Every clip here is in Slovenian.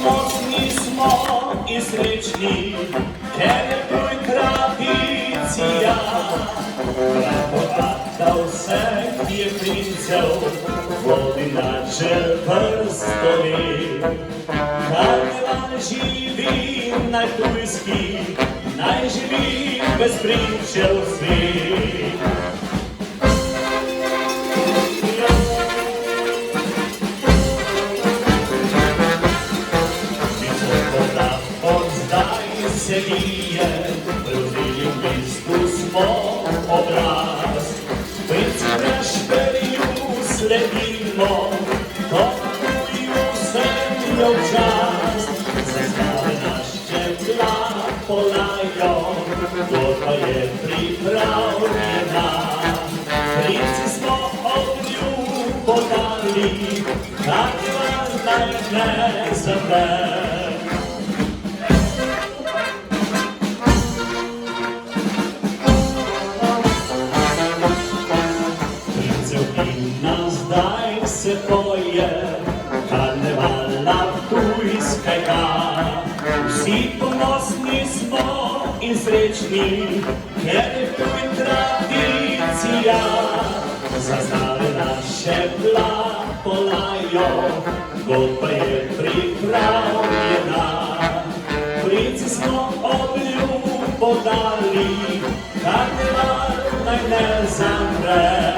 ponosni smo in srečni, ker je tuj tradicija. Pravota vseh je princev, vodi nas že vrsto let. Karneval živi naj tujski, naj živi brez prinčev svet. Se vije, rodili v bistvu smo obraz. Princi Gašperju sledimo, komuju sem jo čas. Zastave naš čebla polajo, godba je pripravljena. Princi smo ognju podali, karneval naj ne zamre. Zdaj se poje karnevala tujskega. Vsi ponosni smo in srečni, ker je tuj tradicija. Zastave naše plapolajo, godba je pripravljena. Princi smo obljub podali, karneval naj ne zamre.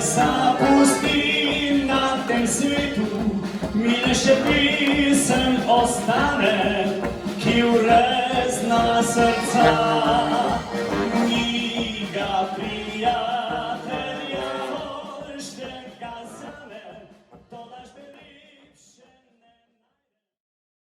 Zapusti na tem svetu, mine še pisem ostane, ki urezna srca.